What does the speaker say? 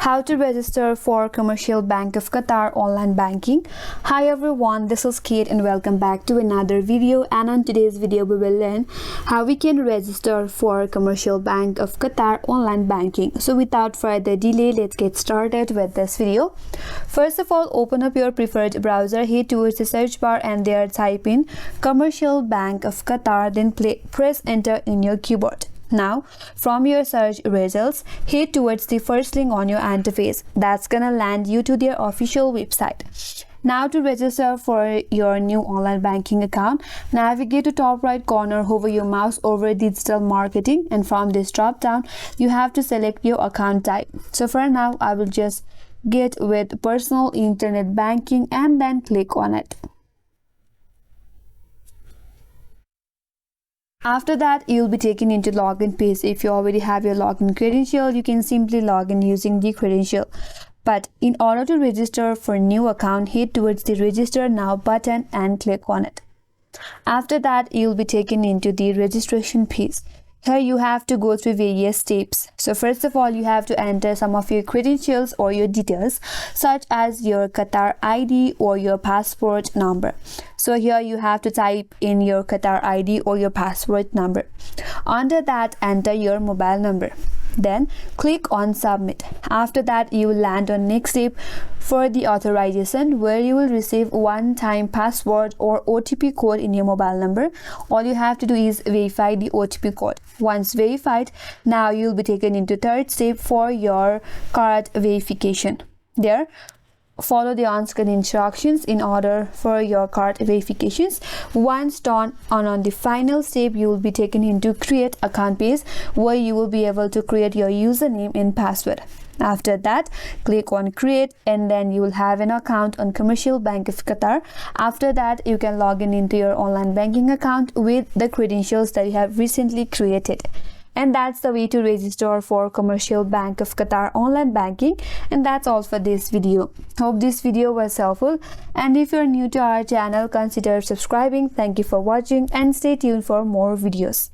How to register for Commercial Bank of Qatar online banking. Hi everyone, this is Kate and welcome back to another video, and on today's video we will learn how we can register for Commercial Bank of Qatar online banking. So without further delay, let's get started with this video. First of all, open up your preferred browser, head towards the search bar and there type in Commercial Bank of Qatar, then press enter in your keyboard. Now, from your search results, head towards the first link on your interface. That's gonna land you to their official website. Now, to register for your new online banking account, navigate to top right corner, hover your mouse over digital marketing, and from this drop down, you have to select your account type. So for now, I will just get with personal internet banking and then click on it. After that, you'll be taken into login page. If you already have your login credential, you can simply log in using the credential. But in order to register for new account, head towards the register now button and click on it. After that, you'll be taken into the registration page. Here you have to go through various steps. So first of all, you have to enter some of your credentials or your details, such as your Qatar ID or your passport number. So here you have to type in your Qatar ID or your passport number. Under that, enter your mobile number. Then click on submit. After that, you will land on next step for the authorization, where you will receive one-time password or OTP code in your mobile number. All you have to do is verify the OTP code. Once verified, now you'll be taken into third step for your card verification. There, follow the on-screen instructions in order for your card verifications. Once done, on the final step, you will be taken into create account page, where you will be able to create your username and password. After that, click on create and then you will have an account on Commercial Bank of Qatar. After that, you can log in into your online banking account with the credentials that you have recently created. And that's the way to register for Commercial Bank of Qatar online banking. And that's all for this video. Hope this video was helpful. And if you're new to our channel, consider subscribing. Thank you for watching and stay tuned for more videos.